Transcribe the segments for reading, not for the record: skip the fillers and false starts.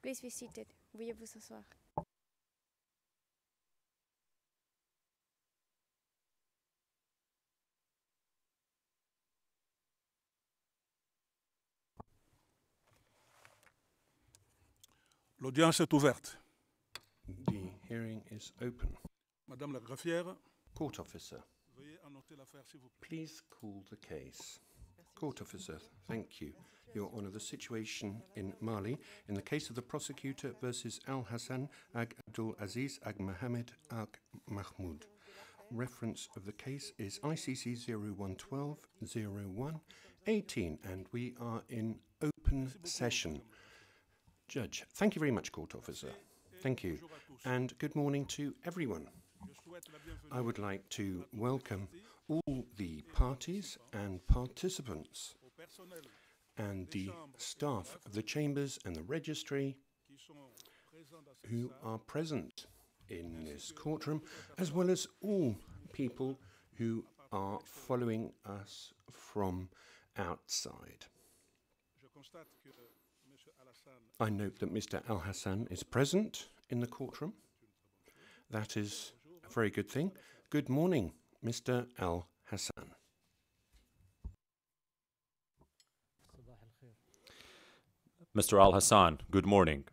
Please be seated. Veuillez vous asseoir. L'audience est ouverte. The hearing is open. Madame la greffière, Court officer, veuillez annoter l'affaire, s'il vous plaît. please call the case. Court officer, thank you. Your Honour, the situation in Mali, in the case of the prosecutor versus Al Hassan Ag Abdul Aziz Ag Mohammed Ag Mahmoud. Reference of the case is ICC 0112-01-18, and we are in open session. Judge, thank you very much, Court Officer. Thank you. And good morning to everyone. I would like to welcome all the parties and participants and the staff of the chambers and the registry who are present in this courtroom, as well as all people who are following us from outside. I note that Mr. Al Hassan is present in the courtroom. That is a very good thing. Good morning, Mr. Al Hassan. Mr. Al Hassan, good morning.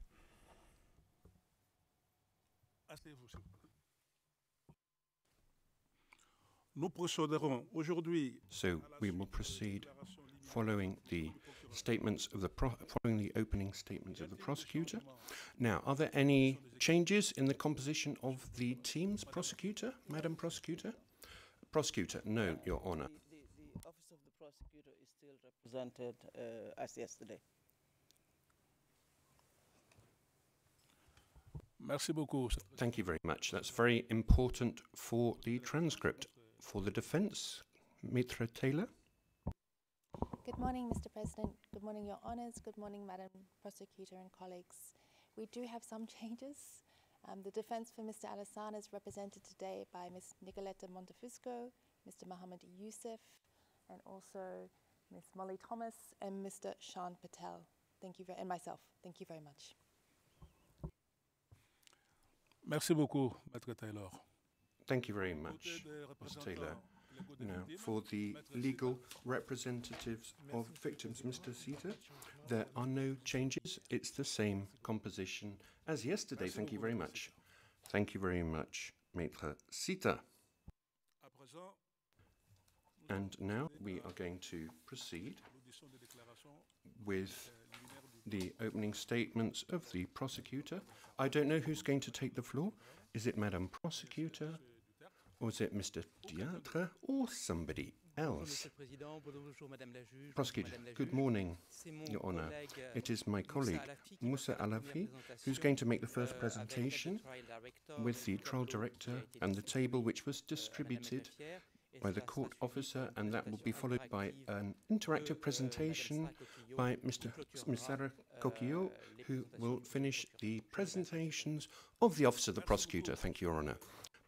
So we will proceed following the statements of following the opening statements of the prosecutor. Now, are there any changes in the composition of the teams, prosecutor, Madam Prosecutor? Prosecutor, no, Your Honour. The office of the prosecutor is still represented as yesterday. Merci beaucoup. Thank you very much. That's very important for the transcript. For the defence, Maitre Taylor. Good morning, Mr. President. Good morning, Your Honours. Good morning, Madam Prosecutor and colleagues. We do have some changes. The defence for Mr. Al Hassan is represented today by Ms. Nicoletta Montefusco, Mr. Mohammed Youssef, and also Ms. Molly Thomas and Mr. Sean Patel. Thank you and myself. Thank you very much. Merci beaucoup, Maître Taylor. Thank you very much, Ms. Taylor. Now, for the legal representatives of victims, Mr. Sita, there are no changes. It's the same composition as yesterday. Thank you very much. Thank you very much, Maître Sita. And now we are going to proceed with the opening statements of the prosecutor. I don't know who's going to take the floor. Is it Madam Prosecutor? Or is it Mr. Diatre or somebody else? Prosecutor, good morning, Your Honour. It is my colleague, Moussa Alafi, who's going to make the first presentation with the trial director and the table which was distributed by the court officer, and that will be followed by an interactive presentation by Ms. Sarah Coquillot, who will finish the presentations of the Office of the Prosecutor. Thank you, Your Honour.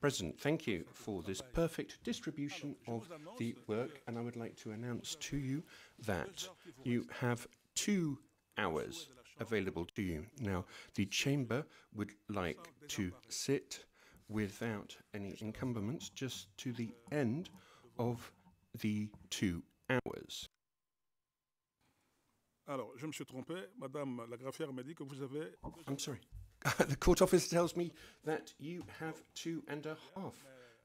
President, thank you for this perfect distribution of the work, and I would like to announce to you that you have 2 hours available to you. Now, the chamber would like to sit without any encumbrance just to the end of the 2 hours. Alors, je me suis trompé. Madame la greffière m'a dit que vous avez... I'm sorry. The court officer tells me that you have 2.5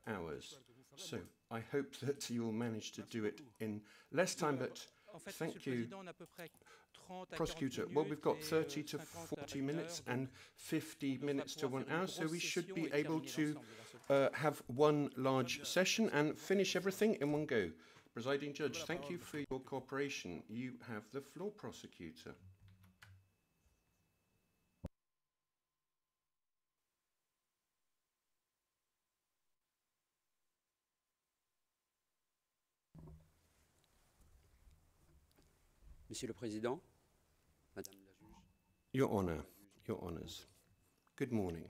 hours. So I hope that you'll manage to do it in less time, but thank you, Prosecutor. Well, we've got 30 to 40 minutes and 50 minutes to 1 hour, so we should be able to have one large session and finish everything in one go. Presiding Judge, thank you for your cooperation. You have the floor, Prosecutor. Monsieur le Président, Madame la Juge. Your Honour, Your Honours, good morning.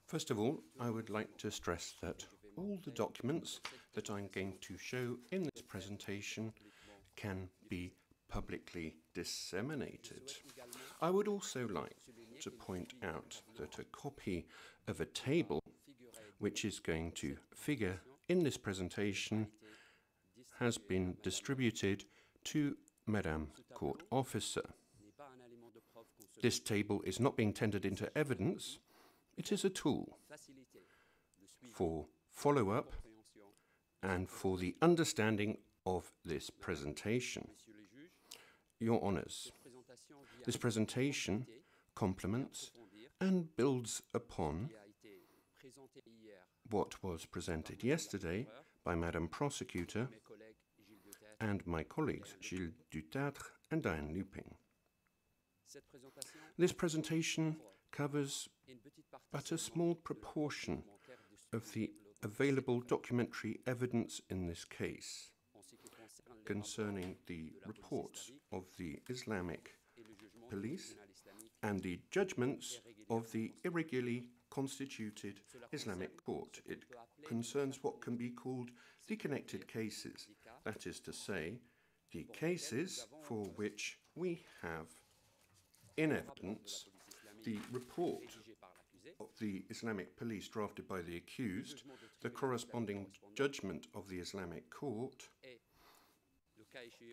First of all, I would like to stress that all the documents that I'm going to show in this presentation can be publicly disseminated. I would also like to point out that a copy of a table which is going to figure in this presentation has been distributed to Madame Court Officer. This table is not being tendered into evidence. It is a tool for follow-up and for the understanding of this presentation. Your Honours, this presentation complements and builds upon what was presented yesterday by Madame Prosecutor and my colleagues Gilles Dutâtre and Diane Luping. This presentation covers but a small proportion of the available documentary evidence in this case concerning the reports of the Islamic police and the judgments of the irregularly constituted Islamic court. It concerns what can be called the connected cases, that is to say, the cases for which we have in evidence the report of the Islamic police drafted by the accused, the corresponding judgment of the Islamic court,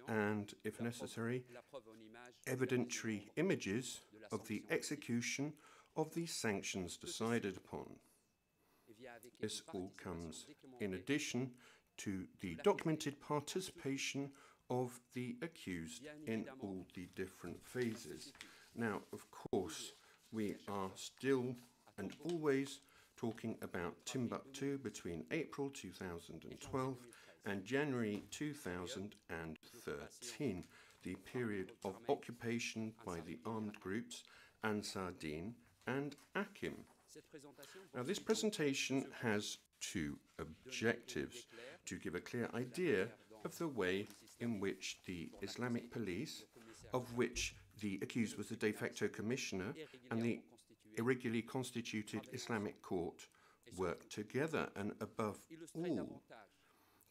and, if necessary, evidentiary images of the execution of the sanctions decided upon. This all comes in addition to the documented participation of the accused in all the different phases. Now, of course, we are still and always talking about Timbuktu between April 2012 and January 2013, the period of occupation by the armed groups Ansar Din and Akim. Now, this presentation has two objectives: to give a clear idea of the way in which the Islamic police, of which the accused was the de facto commissioner, and the irregularly constituted Islamic court worked together, and above all,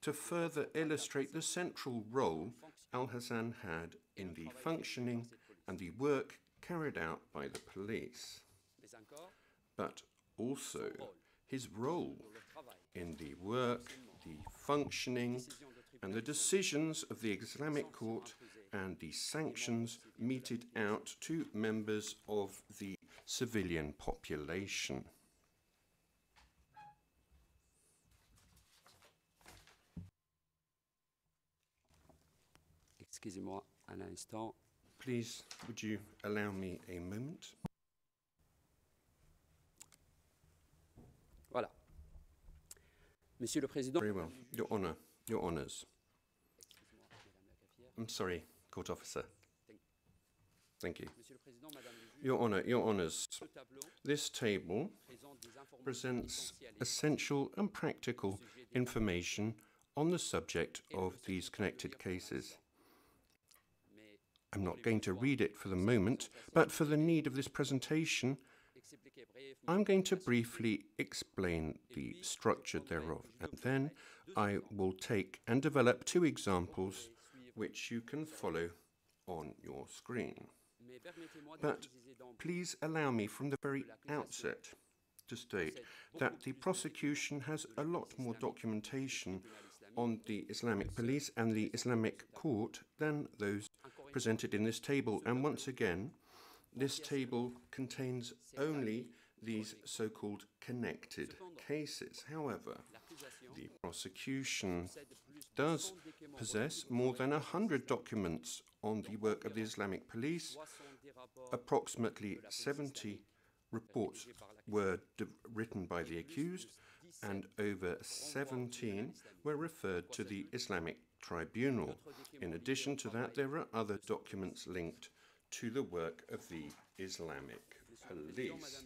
to further illustrate the central role Al-Hassan had in the functioning and the work carried out by the police, but also his role in the work, the functioning, and the decisions of the Islamic court and the sanctions meted out to members of the civilian population. Excusez-moi un instant. Please, would you allow me a moment? Voilà. Monsieur le Président. Very well. Your Honour, Your Honours. I'm sorry, Court Officer. Thank you. Your Honour, Your Honours, this table presents essential and practical information on the subject of these connected cases. I'm not going to read it for the moment, but for the need of this presentation, I'm going to briefly explain the structure thereof, and then I will take and develop two examples which you can follow on your screen. But please allow me from the very outset to state that the prosecution has a lot more documentation on the Islamic police and the Islamic court than those presented in this table. And once again, this table contains only these so-called connected cases. However, the prosecution does possess more than 100 documents on the work of the Islamic police. Approximately 70 reports were written by the accused, and over 17 were referred to the Islamic Tribunal. In addition to that, there are other documents linked to the work of the Islamic police.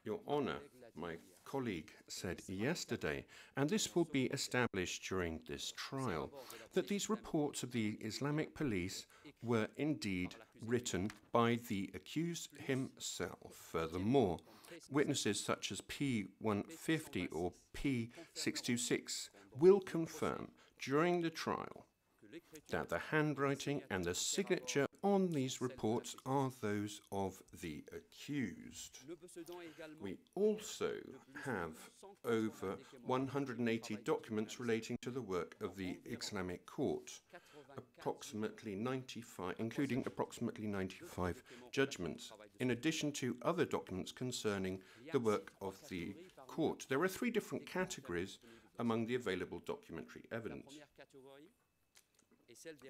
Your Honour, my colleague said yesterday, and this will be established during this trial, that these reports of the Islamic police were indeed written by the accused himself. Furthermore, witnesses such as P150 or P626 will confirm during the trial that the handwriting and the signature on these reports are those of the accused. We also have over 180 documents relating to the work of the Islamic Court, approximately 95, including approximately 95 judgments, in addition to other documents concerning the work of the court. There are three different categories among the available documentary evidence.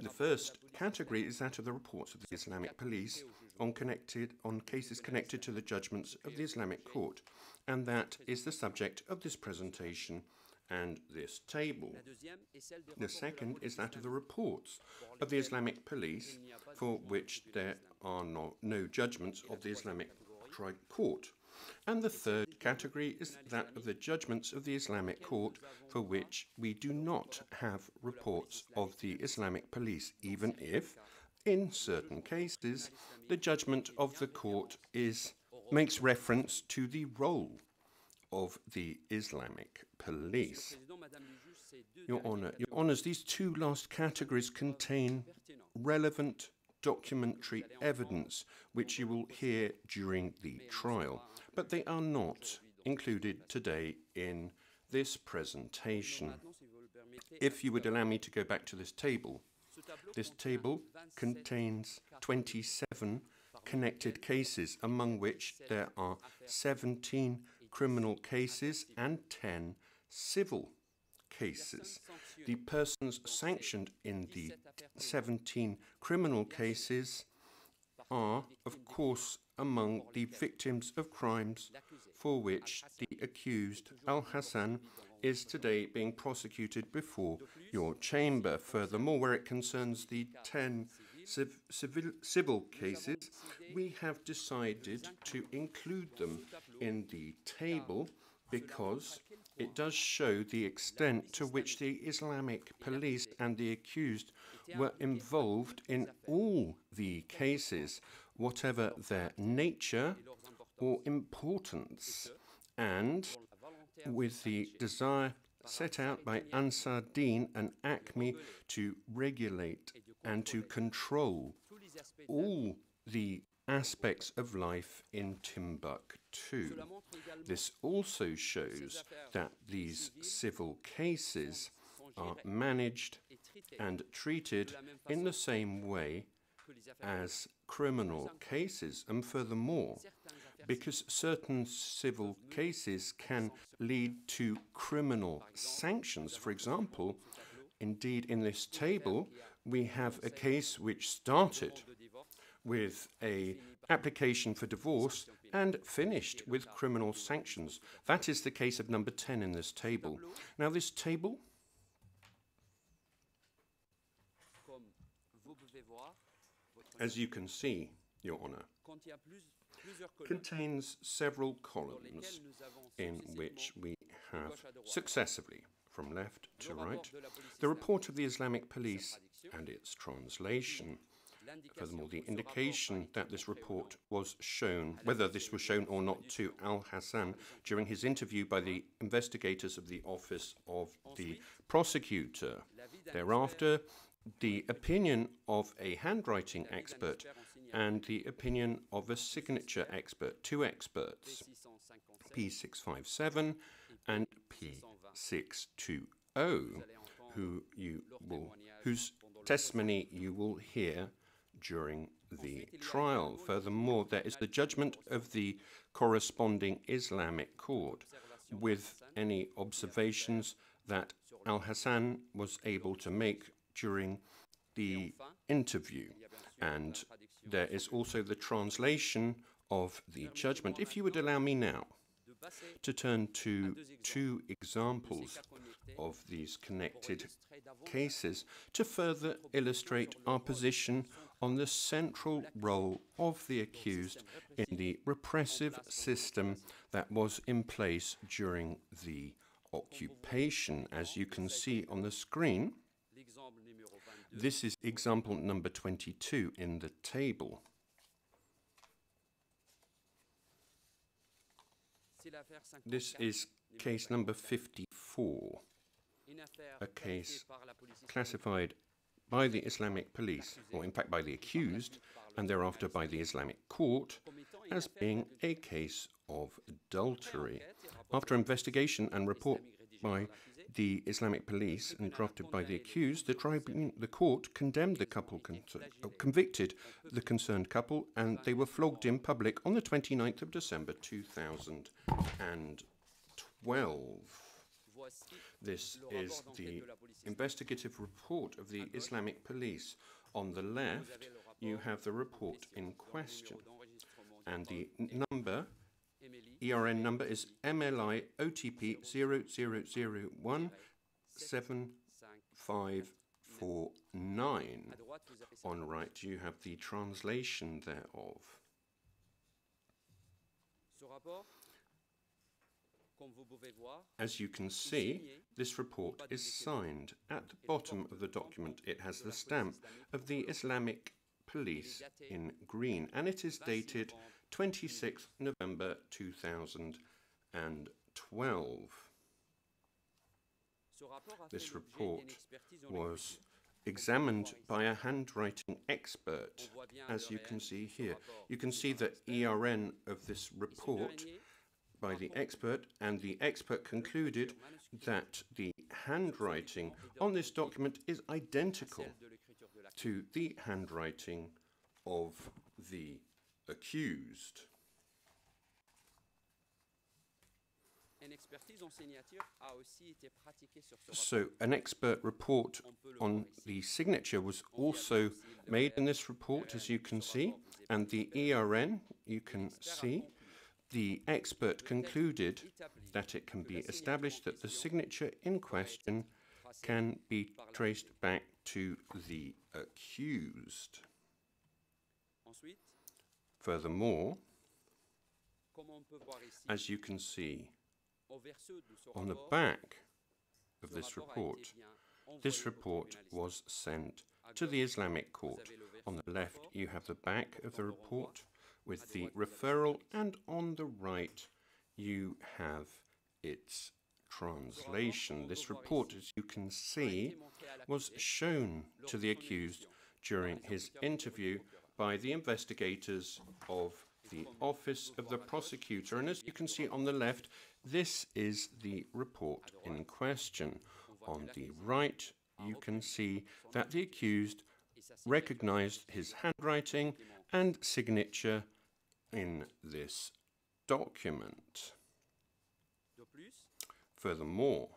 The first category is that of the reports of the Islamic police on cases connected to the judgments of the Islamic Court, and that is the subject of this presentation and this table. The second is that of the reports of the Islamic police for which there are no judgments of the Islamic Court. And the third category is that of the judgments of the Islamic Court for which we do not have reports of the Islamic police, even if, in certain cases, the judgment of the court makes reference to the role of the Islamic police. Your Honours, these two last categories contain relevant documentary evidence which you will hear during the trial, but they are not included today in this presentation. If you would allow me to go back to this table contains 27 connected cases, among which there are 17 criminal cases and 10 civil cases. The persons sanctioned in the 17 criminal cases are, of course, among the victims of crimes for which the accused Al-Hassan is today being prosecuted before your chamber. Furthermore, where it concerns the 10 civil cases, we have decided to include them in the table because it does show the extent to which the Islamic police and the accused were involved in all the cases, whatever their nature or importance, and with the desire set out by Ansar Deen and ACME to regulate and to control all the aspects of life in Timbuktu. This also shows that these civil cases are managed and treated in the same way as criminal cases, and furthermore, because certain civil cases can lead to criminal sanctions. For example, indeed in this table, we have a case which started with an application for divorce and finished with criminal sanctions. That is the case of number 10 in this table. Now, this table as you can see, Your Honour, contains several columns in which we have successively, from left to right, the report of the Islamic police and its translation. Furthermore, the indication that this report was shown, whether this was shown or not, to Al-Hassan during his interview by the investigators of the Office of the Prosecutor. Thereafter, the opinion of a handwriting expert and the opinion of a signature expert, two experts, P657 and P620, whose testimony you will hear during the trial. Furthermore, there is the judgment of the corresponding Islamic court with any observations that Al-Hassan was able to make during the interview. And there is also the translation of the judgment. If you would allow me now to turn to two examples of these connected cases to further illustrate our position on the central role of the accused in the repressive system that was in place during the occupation. As you can see on the screen, this is example number 22 in the table. This is case number 54, a case classified by the Islamic police, or in fact by the accused, and thereafter by the Islamic court, as being a case of adultery. After investigation and report by the Islamic police and drafted by the accused, the court condemned the couple, convicted the concerned couple, and they were flogged in public on the 29th of December 2012. This is the investigative report of the Islamic police. On the left, you have the report in question, and the number, ERN number, is MLI OTP 00017549. On right, you have the translation thereof. As you can see, this report is signed. At the bottom of the document, it has the stamp of the Islamic police in green, and it is dated 26th November 2012. This report was examined by a handwriting expert, as you can see here. You can see the ERN of this report by the expert, and the expert concluded that the handwriting on this document is identical to the handwriting of the accused. So an expert report on the signature was also made in this report, as you can see, and the ERN, you can see, the expert concluded that it can be established that the signature in question can be traced back to the accused. Furthermore, as you can see on the back of this report was sent to the Islamic court. On the left, you have the back of the report with the referral, and on the right, you have its translation. This report, as you can see, was shown to the accused during his interview by the investigators of the Office of the Prosecutor. And as you can see on the left, this is the report in question. On the right, you can see that the accused recognized his handwriting and signature in this document. Furthermore,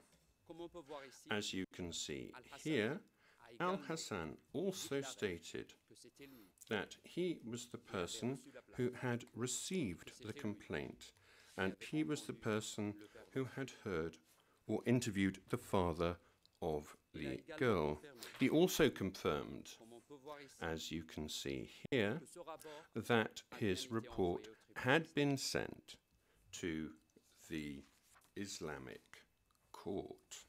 as you can see here, Hassan also stated that he was the person who had received the complaint, and he was the person who had heard or interviewed the father of the girl. He also confirmed, as you can see here, that his report had been sent to the Islamic court.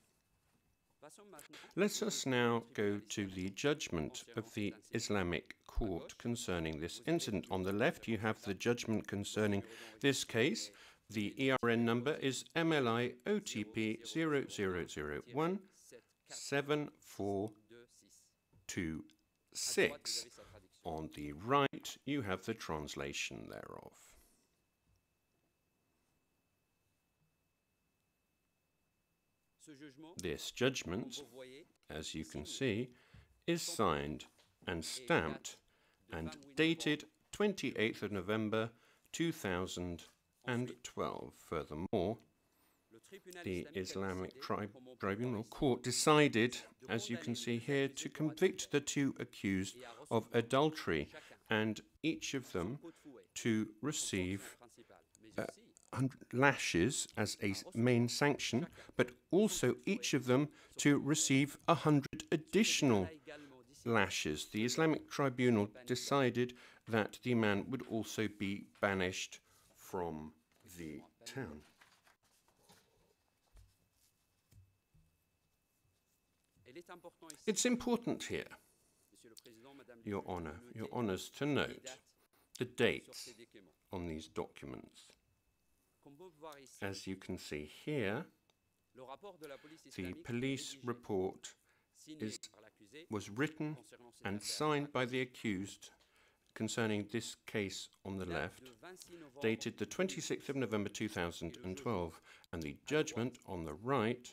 Let us now go to the judgment of the Islamic court concerning this incident. On the left, you have the judgment concerning this case. The ERN number is MLI OTP 00017426. On the right, you have the translation thereof. This judgment, as you can see, is signed and stamped and dated 28th of November 2012. Furthermore, the Islamic Tribunal Court decided, as you can see here, to convict the two accused of adultery, and each of them to receive 100 lashes as a main sanction, but also each of them to receive 100 additional lashes. The Islamic Tribunal decided that the man would also be banished from the town. It's important here, Your Honours, to note the dates on these documents. As you can see here, the police report is was written and signed by the accused concerning this case on the left, dated the 26th of November 2012, and the judgment on the right,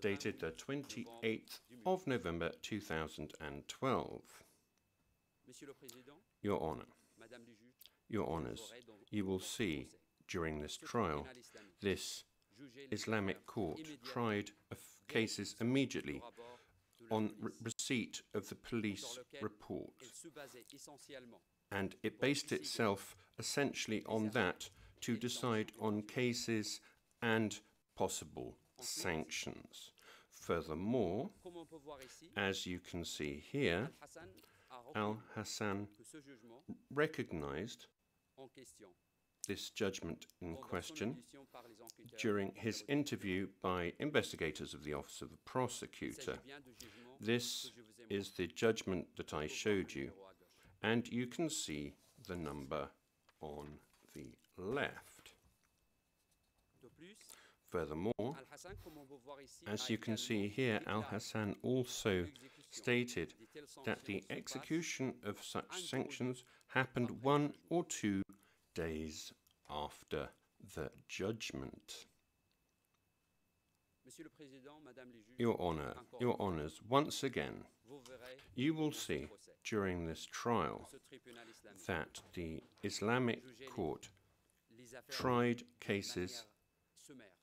dated the 28th of November 2012. Your Honour, Your Honours, you will see during this trial, this Islamic court tried cases immediately on receipt of the police report, and it based itself essentially on that to decide on cases and possible sanctions. Furthermore, as you can see here, Al-Hassan recognized this judgment in question during his interview by investigators of the Office of the Prosecutor. This is the judgment that I showed you, and you can see the number on the left. Furthermore, as you can see here, Al-Hassan also stated that the execution of such sanctions happened 1 or 2 days after the judgment. Your Honour, Your Honours, once again, you will see during this trial that the Islamic court tried cases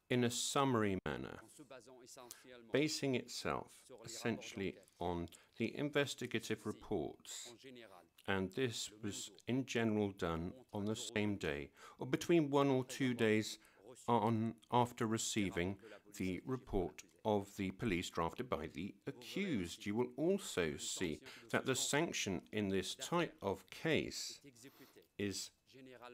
in a summary manner, basing itself essentially on the investigative reports, and this was in general done on the same day, or between 1 or 2 days after receiving the report of the police drafted by the accused. You will also see that the sanction in this type of case is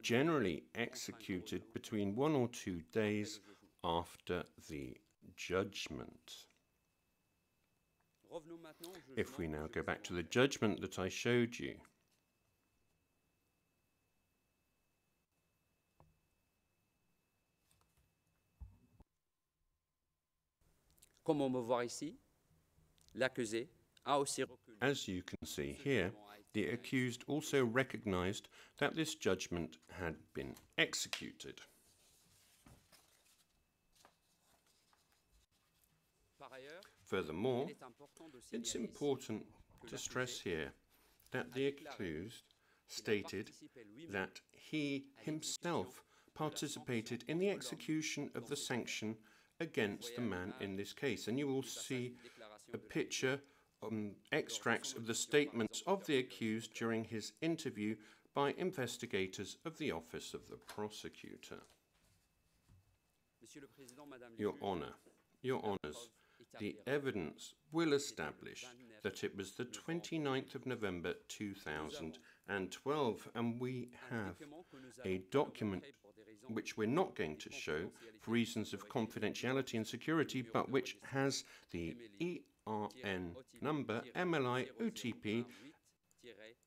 generally executed between 1 or 2 days after the judgment. If we now go back to the judgment that I showed you, as you can see here, the accused also recognized that this judgment had been executed. Furthermore, it's important to stress here that the accused stated that he himself participated in the execution of the sanction against the man in this case. And you will see a picture, extracts of the statements of the accused during his interview by investigators of the Office of the Prosecutor. Your Honour, Your Honours, the evidence will establish that it was the 29th of November 2012, and we have a document which we're not going to show for reasons of confidentiality and security, but which has the ERN number MLI OTP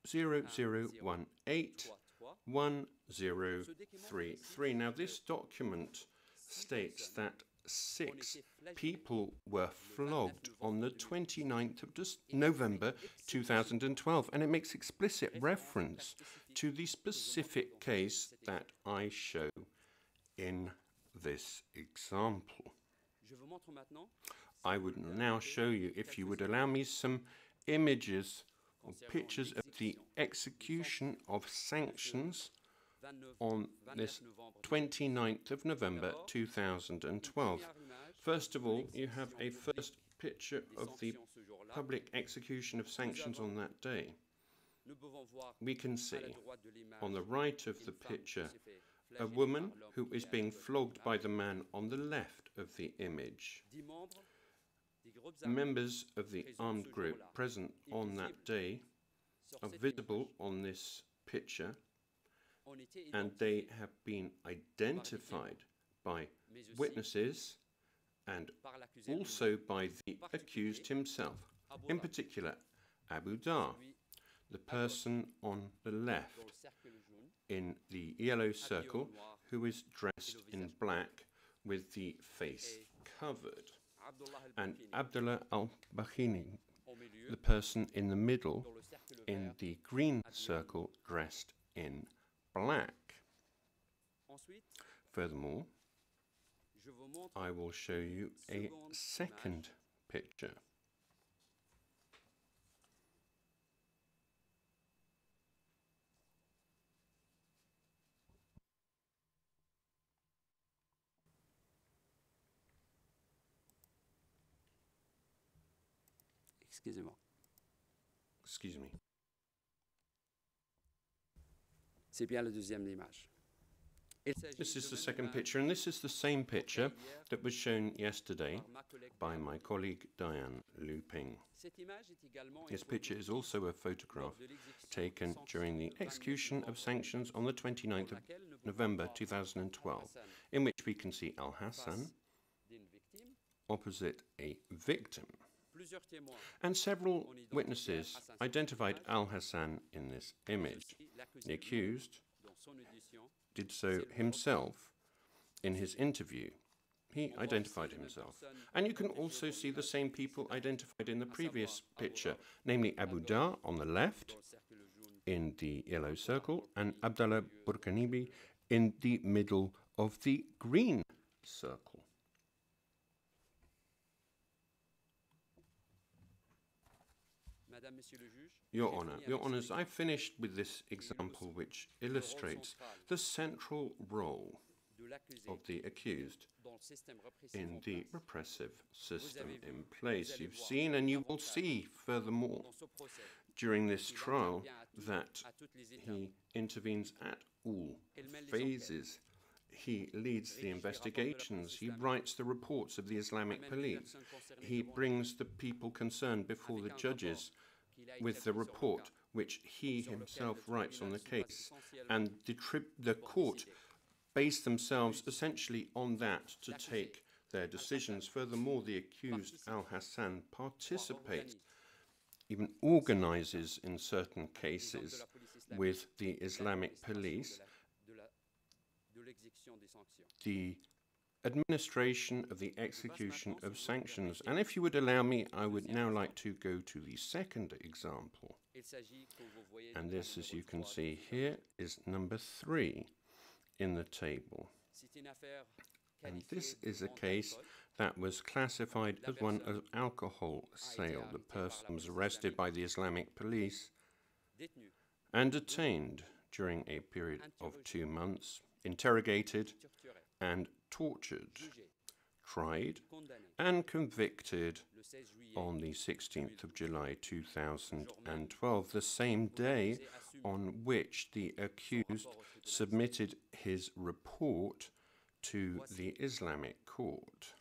00181033. Now, this document states that 6 people were flogged on the 29th of November 2012, and it makes explicit reference to the specific case that I show in this example. I would now show you, if you would allow me, some images or pictures of the execution of sanctions on this 29th of November 2012. First of all, you have a first picture of the public execution of sanctions on that day. We can see on the right of the picture a woman who is being flogged by the man on the left of the image. Members of the armed group present on that day are visible on this picture, and they have been identified by witnesses and also by the accused himself, in particular Abu Dar, the person on the left in the yellow circle who is dressed in black with the face covered, and Abdullah al-Bakhini the person in the middle in the green circle dressed in black. Furthermore, I will show you a second picture. Excusez-moi. Excuse me. C'est bien la deuxième image. This is the second picture, and this is the same picture that was shown yesterday by my colleague Diane Looping. This picture is also a photograph taken during the execution of sanctions on the 29th of November 2012, in which we can see Al-Hassan opposite a victim. And several witnesses identified Al-Hassan in this image. The accused did so himself in his interview. He identified himself. And you can also see the same people identified in the previous picture, namely Abu Dar on the left in the yellow circle and Abdallah Burkanibi in the middle of the green circle. Your Honours, I finished with this example which illustrates the central role of the accused in the repressive system in place. You've seen and you will see furthermore during this trial that he intervenes at all phases. He leads the investigations, he writes the reports of the Islamic police, he brings the people concerned before the judges with the report which he himself writes on the case, and the court base themselves essentially on that to take their decisions. Furthermore, the accused Al-Hassan participates, even organizes in certain cases with the Islamic police the administration of the execution of sanctions. And if you would allow me, I would now like to go to the second example. And this, as you can see here, is number 3 in the table. And this is a case that was classified as one of alcohol sale. The person was arrested by the Islamic police and detained during a period of 2 months, interrogated and tortured, tried and convicted on the 16th of July 2012, the same day on which the accused submitted his report to the Islamic court.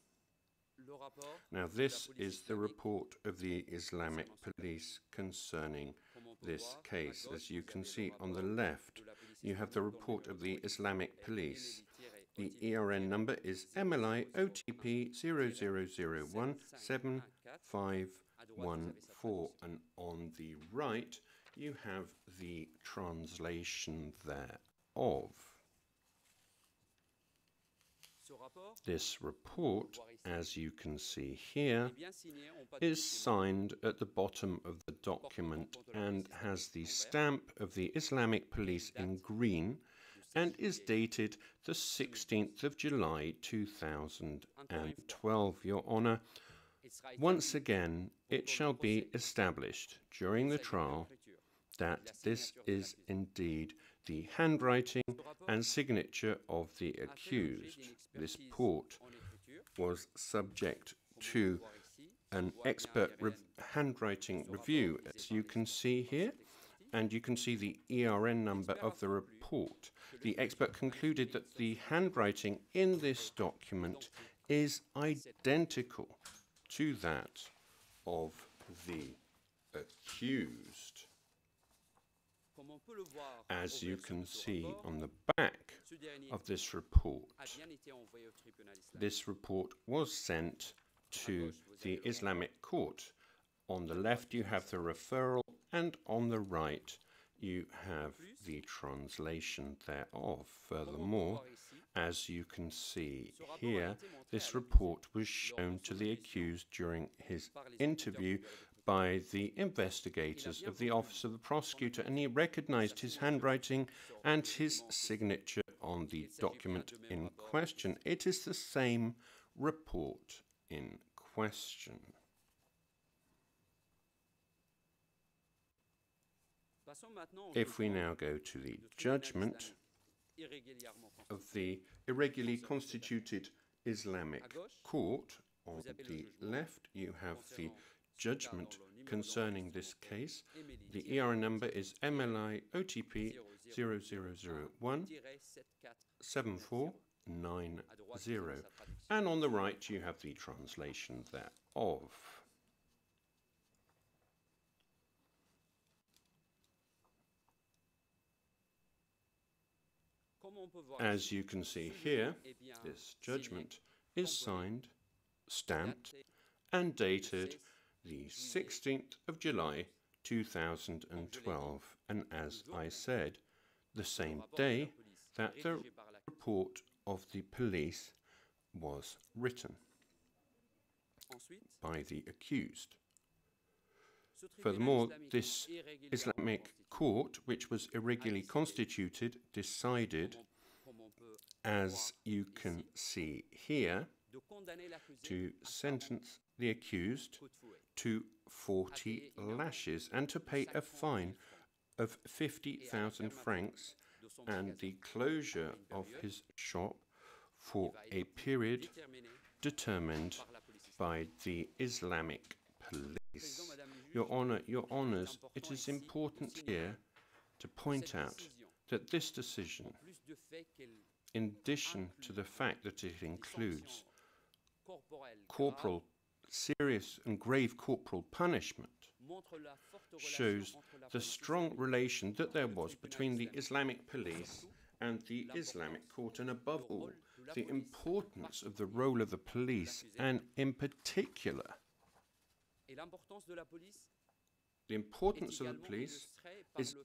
Now, this is the report of the Islamic police concerning this case. As you can see on the left, you have the report of the Islamic police. The ERN number is MLI OTP 00017514, and on the right you have the translation thereof. This report, as you can see here, is signed at the bottom of the document and has the stamp of the Islamic police in green and is dated the 16th of July 2012. Your Honour, once again, it shall be established during the trial that this is indeed the handwriting and signature of the accused. This report was subject to an expert handwriting review, as you can see here, and you can see the ERN number of the report. The expert concluded that the handwriting in this document is identical to that of the accused. As you can see on the back of this report was sent to the Islamic court. On the left you have the referral, and on the right you have the translation thereof. Furthermore, as you can see here, this report was shown to the accused during his interview by the investigators of the Office of the Prosecutor, and he recognized his handwriting and his signature on the document in question. It is the same report in question. If we now go to the judgment of the irregularly constituted Islamic court, on the left you have the judgment concerning this case. The ER number is MLI OTP 0001 7490. And on the right you have the translation thereof. As you can see here, this judgment is signed, stamped, and dated the 16th of July 2012, and as I said, the same day that the report of the police was written by the accused. Furthermore, this Islamic court, which was irregularly constituted, decided, as you can see here, to sentence the accused to 40 lashes and to pay a fine of 50,000 francs and the closure of his shop for a period determined by the Islamic police. Your Honour, Your Honours, it is important here to point out that this decision, in addition to the fact that it includes serious and grave corporal punishment, shows the strong relation that there was between the Islamic police and the Islamic court, and above all, the importance of the role of the police, and in particular, the importance of the police is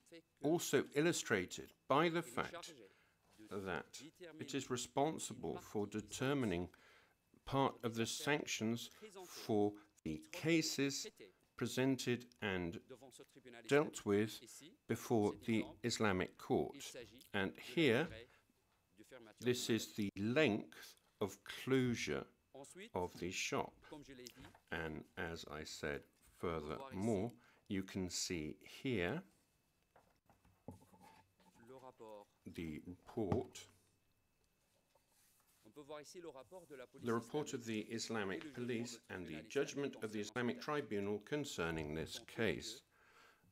also illustrated by the fact that it is responsible for determining part of the sanctions for the cases presented and dealt with before the Islamic court. And here, this is the length of closure of the shop. And as I said furthermore, you can see here the report. The report of the Islamic police and the judgment of the Islamic tribunal concerning this case.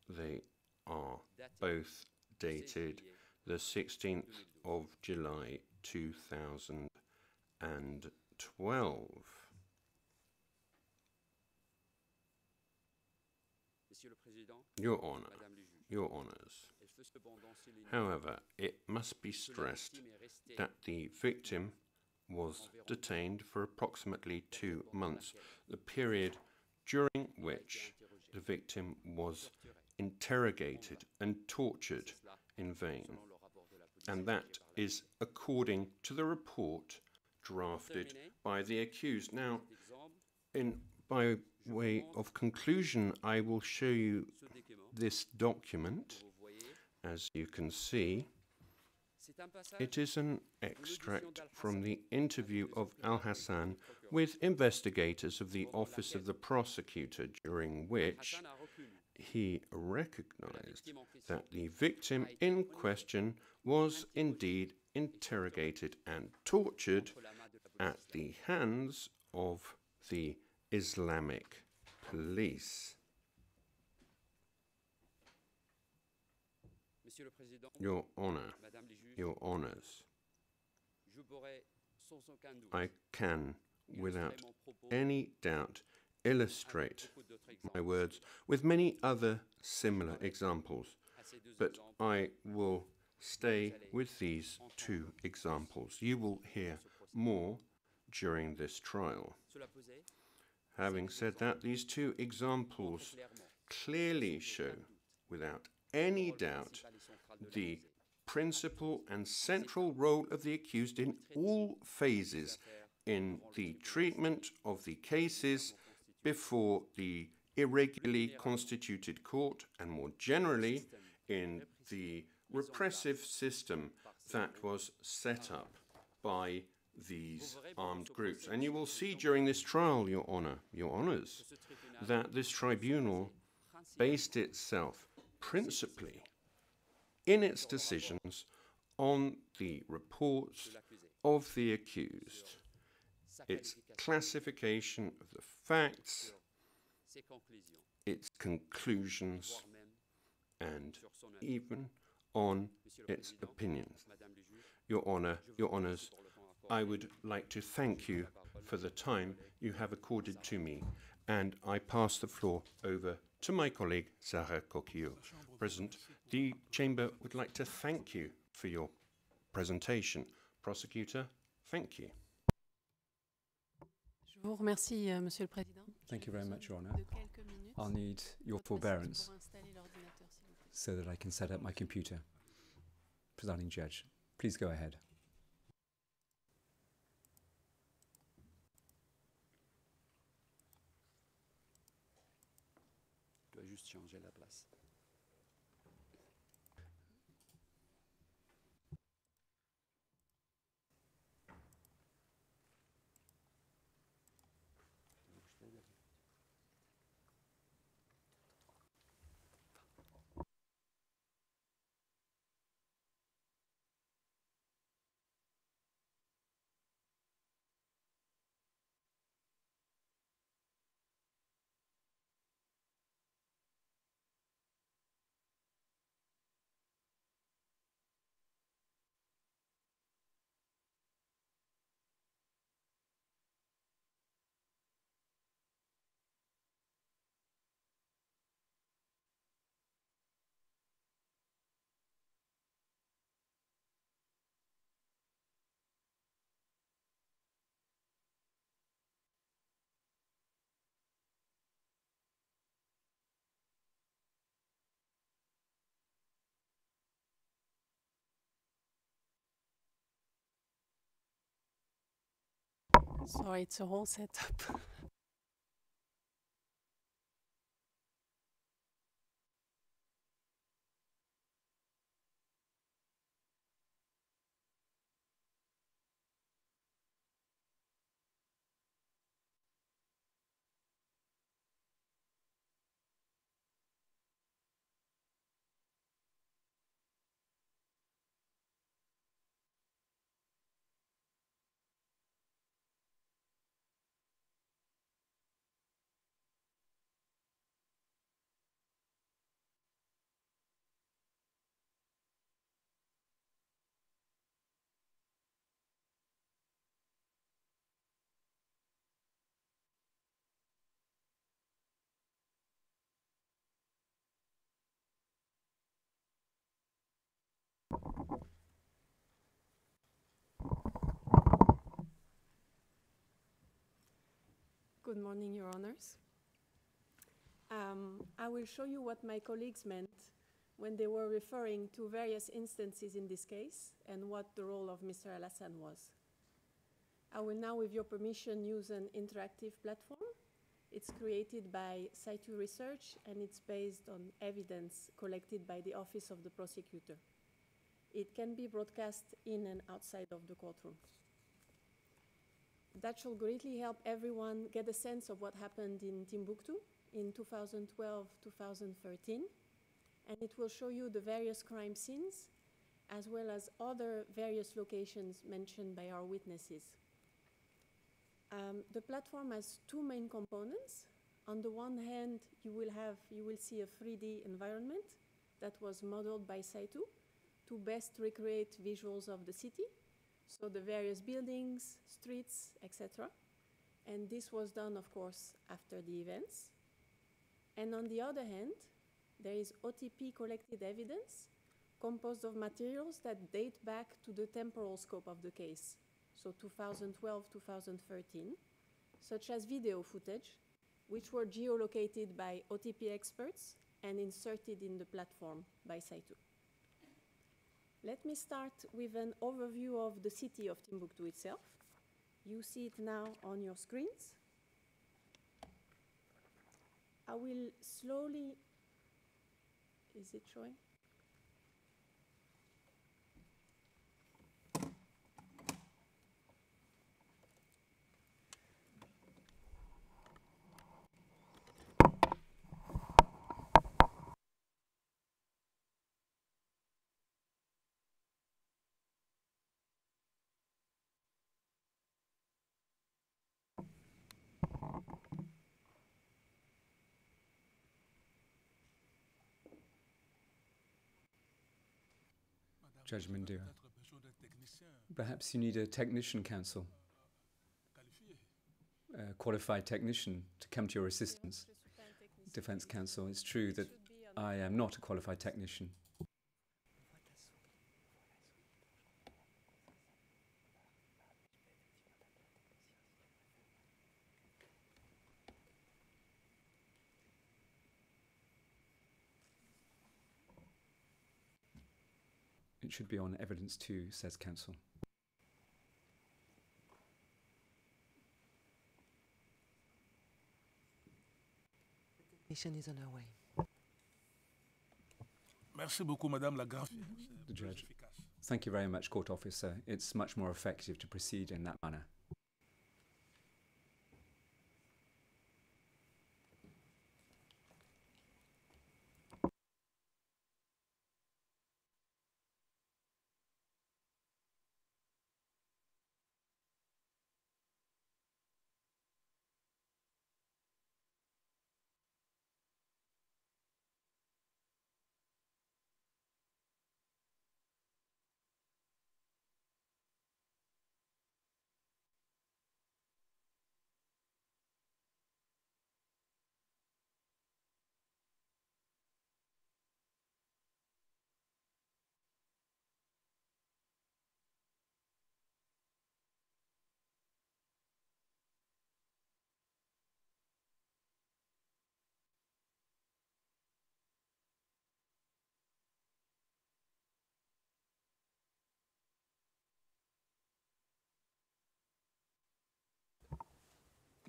They are both dated the 16th of July 2012. Your Honour, Your Honours, however, it must be stressed that the victim was detained for approximately 2 months, the period during which the victim was interrogated and tortured in vain. And that is according to the report drafted by the accused. Now, by way of conclusion, I will show you this document. As you can see, it is an extract from the interview of Hassan with investigators of the Office of the Prosecutor, during which he recognized that the victim in question was indeed interrogated and tortured at the hands of the Islamic police. Your Honour, Your Honours, I can, without any doubt, illustrate my words with many other similar examples, but I will stay with these 2 examples. You will hear more during this trial. Having said that, these 2 examples clearly show, without any doubt, the principal and central role of the accused in all phases in the treatment of the cases before the irregularly constituted court and more generally in the repressive system that was set up by these armed groups. And you will see during this trial, Your Honour, Your Honours, that this tribunal based itself principally in its decisions on the reports of the accused, its classification of the facts, its conclusions, and even on its opinions. Your Honour, Your Honours, I would like to thank you for the time you have accorded to me, and I pass the floor over to my colleague, Sarah Coquillot. President, the Chamber would like to thank you for your presentation. Prosecutor, thank you. Je vous remercie, Monsieur le Président. Thank you very much, Your Honour. I'll need your forbearance so that I can set up my computer. Presiding Judge, please go ahead. Je dois juste changer la place. Sorry, it's a whole setup. Good morning, Your Honours. I will show you what my colleagues meant when they were referring to various instances in this case and what the role of Mr. Al-Hassan was. I will now, with your permission, use an interactive platform. It's created by Saitu Research and it's based on evidence collected by the Office of the Prosecutor. It can be broadcast in and outside of the courtroom. That shall greatly help everyone get a sense of what happened in Timbuktu in 2012-2013, and it will show you the various crime scenes as well as other various locations mentioned by our witnesses. The platform has two main components. On the one hand, you will see a 3D environment that was modeled by Saitu to best recreate visuals of the city. So the various buildings, streets, etc. And this was done, of course, after the events. And on the other hand, there is OTP-collected evidence composed of materials that date back to the temporal scope of the case, so 2012-2013, such as video footage, which were geolocated by OTP experts and inserted in the platform by Saitu. Let me start with an overview of the city of Timbuktu itself. You see it now on your screens. I I will slowly, is it showing? Judge Mandira, perhaps you need a technician counsel, a qualified technician to come to your assistance. Defense counsel, it's true that I am not a qualified technician. It should be on evidence 2, says counsel. Technician is on her way. Merci beaucoup, Madame la greffière. The judge. Thank you very much, court officer. It's much more effective to proceed in that manner.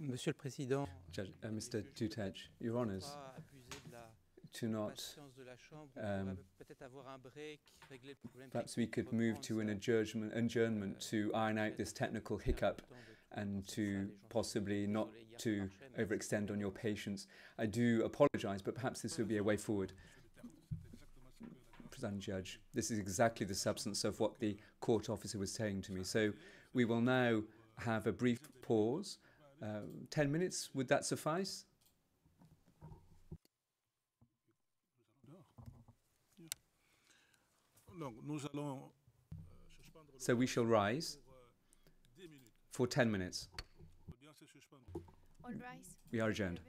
Monsieur le Président, Judge, Mr. Dutech, Your Honours, to not, perhaps we could move to an adjournment to iron out this technical hiccup and to possibly not to overextend on your patience. I do apologise, but perhaps this would be a way forward. Presiding Judge, this is exactly the substance of what the court officer was saying to me. So we will now have a brief pause. 10 minutes, would that suffice? So we shall rise for 10 minutes. All rise. We are adjourned.